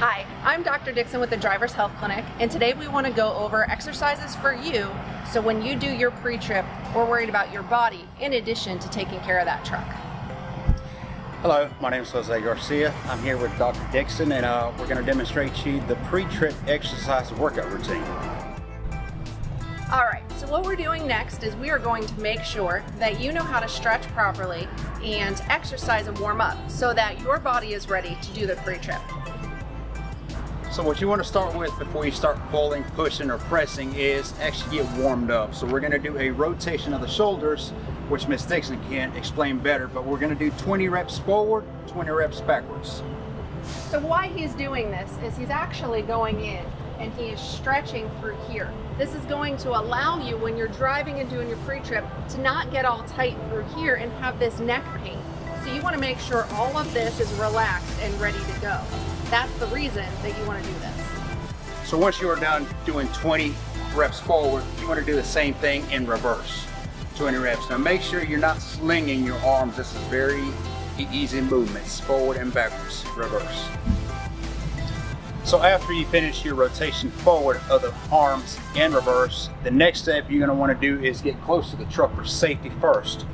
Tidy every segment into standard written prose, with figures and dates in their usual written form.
Hi, I'm Dr. Dixon with the Drivers Health Clinic, and today we want to go over exercises for you so when you do your pre-trip, we're worried about your body in addition to taking care of that truck. Hello, my name is Jose Garcia. I'm here with Dr. Dixon, and we're going to demonstrate to you the pre-trip exercise workout routine. All right, so what we're doing next is we are going to make sure that you know how to stretch properly and exercise and warm up so that your body is ready to do the pre-trip. So what you want to start with before you start pulling, pushing, or pressing is actually get warmed up. So we're going to do a rotation of the shoulders, which Ms. Dixon can explain better, but we're going to do 20 reps forward, 20 reps backwards. So why he's doing this is he's actually going in and he is stretching through here. This is going to allow you, when you're driving and doing your pre-trip, to not get all tight through here and have this neck pain. So you want to make sure all of this is relaxed and ready to go. That's the reason that you want to do this. So once you are done doing 20 reps forward, you want to do the same thing in reverse. 20 reps. Now make sure you're not slinging your arms. This is very easy movements, forward and backwards, reverse. So after you finish your rotation forward of the arms and reverse, the next step you're going to want to do is get close to the truck for safety first.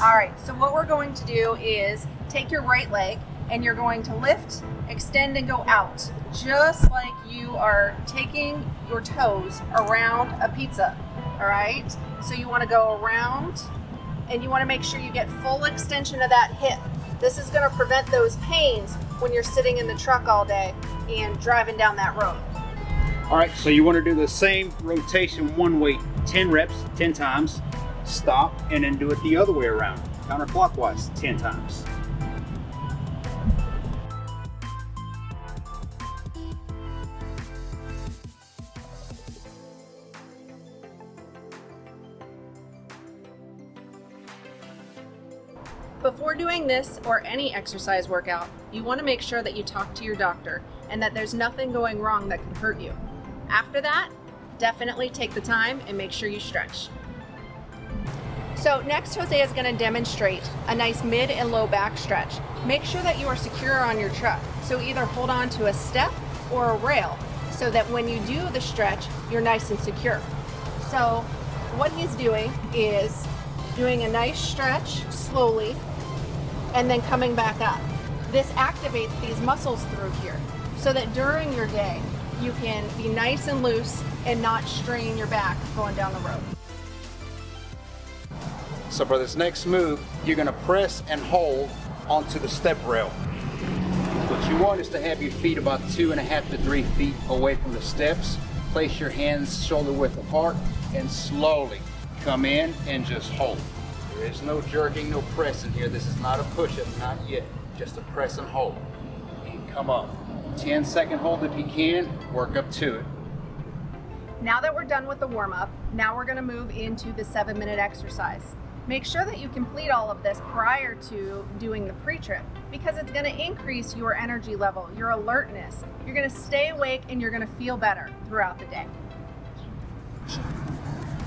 All right, so what we're going to do is take your right leg and you're going to lift, extend, and go out, just like you are taking your toes around a pizza, all right? So you want to go around and you want to make sure you get full extension of that hip. This is going to prevent those pains when you're sitting in the truck all day and driving down that road. All right, so you want to do the same rotation one way, 10 reps, 10 times, stop, and then do it the other way around, counterclockwise, 10 times. Before doing this or any exercise workout, you want to make sure that you talk to your doctor and that there's nothing going wrong that can hurt you. After that, definitely take the time and make sure you stretch. So next, Jose is going to demonstrate a nice mid and low back stretch. Make sure that you are secure on your truck. So either hold on to a step or a rail so that when you do the stretch, you're nice and secure. So what he's doing is doing a nice stretch slowly and then coming back up. This activates these muscles through here so that during your day you can be nice and loose and not strain your back going down the road. So for this next move, you're going to press and hold onto the step rail. What you want is to have your feet about 2.5 to 3 feet away from the steps. Place your hands shoulder width apart and slowly come in and just hold. There is no jerking, no pressing here. This is not a push-up, not yet. Just a press and hold. And come up. 10-second hold if you can. Work up to it. Now that we're done with the warm-up, now we're going to move into the 7-minute exercise. Make sure that you complete all of this prior to doing the pre-trip because it's going to increase your energy level, your alertness. You're going to stay awake and you're going to feel better throughout the day.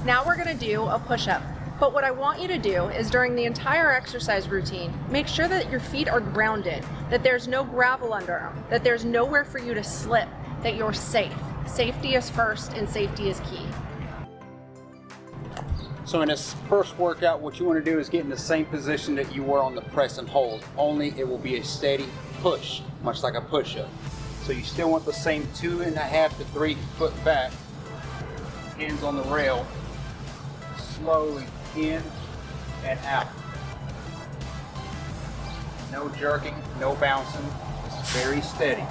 Now we're going to do a push-up. But what I want you to do is during the entire exercise routine, make sure that your feet are grounded, that there's no gravel under them, that there's nowhere for you to slip, that you're safe. Safety is first and safety is key. So in this first workout, what you want to do is get in the same position that you were on the press and hold, only it will be a steady push, much like a push-up. So you still want the same 2.5 to 3 foot back, hands on the rail, slowly in and out. No jerking, no bouncing, just very steady.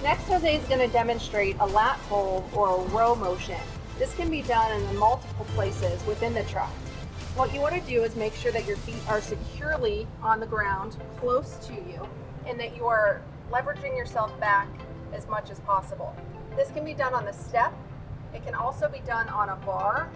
Next, Jose is going to demonstrate a lat pull or a row motion. This can be done in multiple places within the truck. What you want to do is make sure that your feet are securely on the ground, close to you, and that you are leveraging yourself back as much as possible. This can be done on the step. It can also be done on a bar.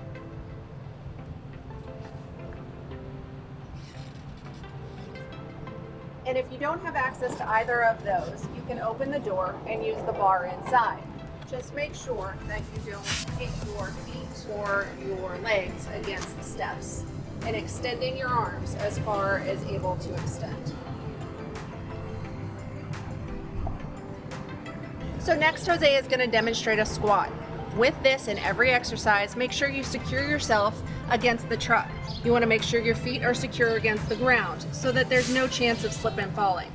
And if you don't have access to either of those, you can open the door and use the bar inside. Just make sure that you don't hit your feet or your legs against the steps, and extending your arms as far as able to extend. So next, Jose is going to demonstrate a squat. With this in every exercise, make sure you secure yourself against the truck. You want to make sure your feet are secure against the ground so that there's no chance of slip and falling.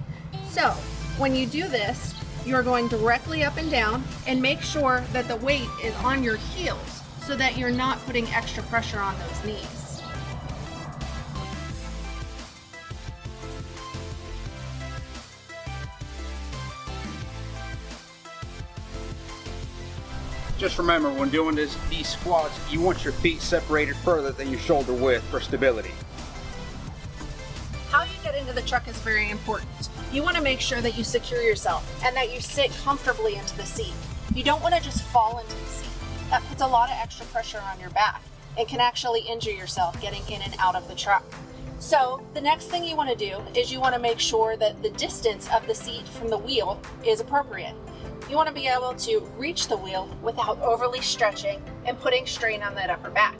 So when you do this, you're going directly up and down, and make sure that the weight is on your heels so that you're not putting extra pressure on those knees. Just remember, when doing these squats, you want your feet separated further than your shoulder width for stability. How you get into the truck is very important. You want to make sure that you secure yourself and that you sit comfortably into the seat. You don't want to just fall into the seat. That puts a lot of extra pressure on your back and can actually injure yourself getting in and out of the truck. So the next thing you want to do is you want to make sure that the distance of the seat from the wheel is appropriate. You want to be able to reach the wheel without overly stretching and putting strain on that upper back.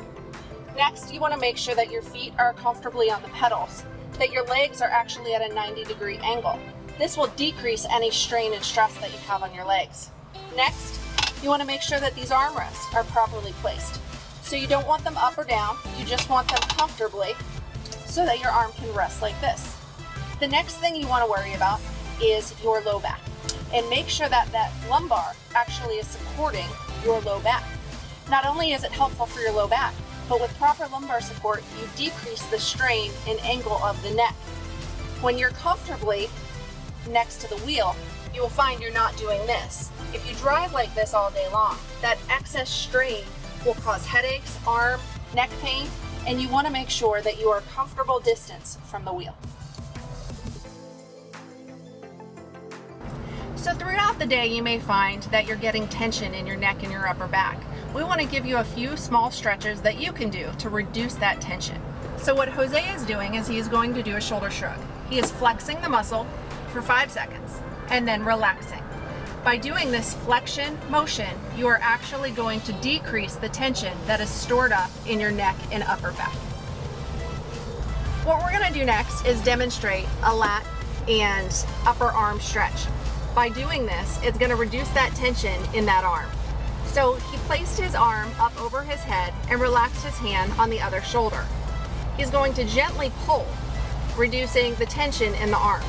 Next, you want to make sure that your feet are comfortably on the pedals, that your legs are actually at a 90-degree angle. This will decrease any strain and stress that you have on your legs. Next, you want to make sure that these armrests are properly placed. So you don't want them up or down, you just want them comfortably so that your arm can rest like this. The next thing you want to worry about is your low back, and make sure that that lumbar actually is supporting your low back. Not only is it helpful for your low back, but with proper lumbar support, you decrease the strain and angle of the neck. When you're comfortably next to the wheel, you will find you're not doing this. If you drive like this all day long, that excess strain will cause headaches, arm, neck pain, and you want to make sure that you are a comfortable distance from the wheel. So throughout the day, you may find that you're getting tension in your neck and your upper back. We want to give you a few small stretches that you can do to reduce that tension. So what Jose is doing is he is going to do a shoulder shrug. He is flexing the muscle for 5 seconds and then relaxing. By doing this flexion motion, you are actually going to decrease the tension that is stored up in your neck and upper back. What we're going to do next is demonstrate a lat and upper arm stretch. By doing this, it's going to reduce that tension in that arm. So he placed his arm up over his head and relaxed his hand on the other shoulder. He's going to gently pull, reducing the tension in the arm.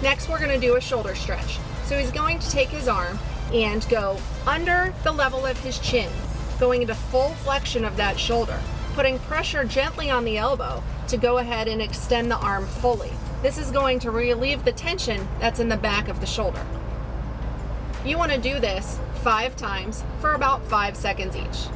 Next, we're going to do a shoulder stretch. So he's going to take his arm and go under the level of his chin, going into full flexion of that shoulder, putting pressure gently on the elbow to go ahead and extend the arm fully. This is going to relieve the tension that's in the back of the shoulder. You want to do this 5 times for about 5 seconds each.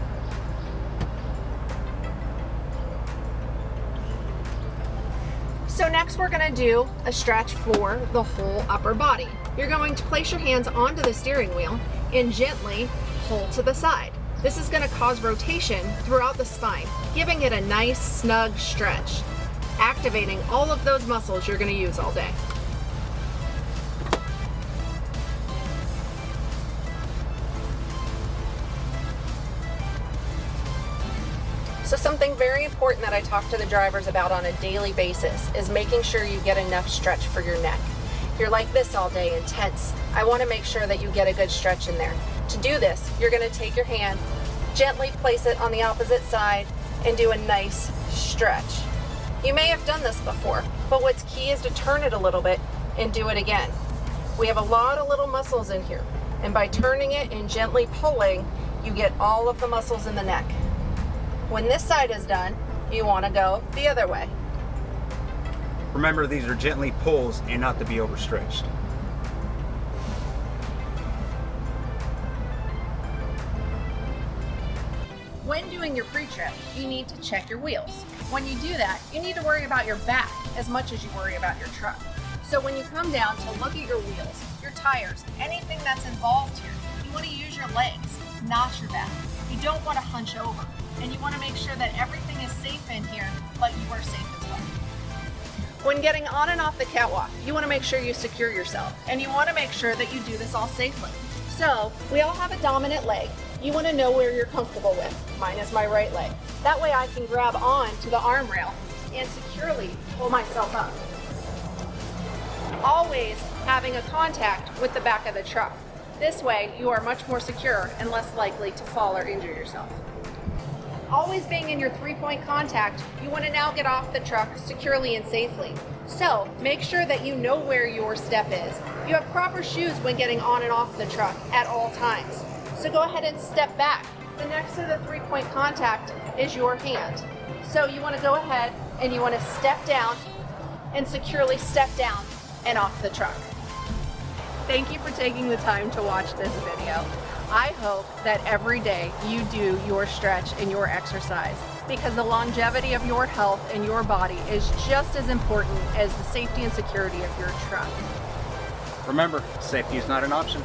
So next we're going to do a stretch for the whole upper body. You're going to place your hands onto the steering wheel and gently pull to the side. This is going to cause rotation throughout the spine, giving it a nice snug stretch, activating all of those muscles you're going to use all day. So something very important that I talk to the drivers about on a daily basis is making sure you get enough stretch for your neck. You're like this all day and tense. I want to make sure that you get a good stretch in there. To do this, you're going to take your hand, gently place it on the opposite side, and do a nice stretch. You may have done this before, but what's key is to turn it a little bit and do it again. We have a lot of little muscles in here, and by turning it and gently pulling, you get all of the muscles in the neck. When this side is done, you want to go the other way. Remember, these are gently pulls and not to be overstretched. When doing your pre-trip, you need to check your wheels. When you do that, you need to worry about your back as much as you worry about your truck. So when you come down to look at your wheels, your tires, anything that's involved here, you want to use your legs, not your back. You don't want to hunch over. and you want to make sure that everything is safe in here, but you are safe as well. When getting on and off the catwalk, you want to make sure you secure yourself, and you want to make sure that you do this all safely. So, we all have a dominant leg. You want to know where you're comfortable with. Mine is my right leg. That way I can grab on to the arm rail and securely pull myself up. Always having a contact with the back of the truck. This way, you are much more secure and less likely to fall or injure yourself. Always being in your 3-point contact, you want to now get off the truck securely and safely. So, make sure that you know where your step is. You have proper shoes when getting on and off the truck at all times. So go ahead and step back. The next to the 3-point contact is your hand. So you want to go ahead and you want to step down and securely step down and off the truck. Thank you for taking the time to watch this video. I hope that every day you do your stretch and your exercise, because the longevity of your health and your body is just as important as the safety and security of your truck. Remember, safety is not an option.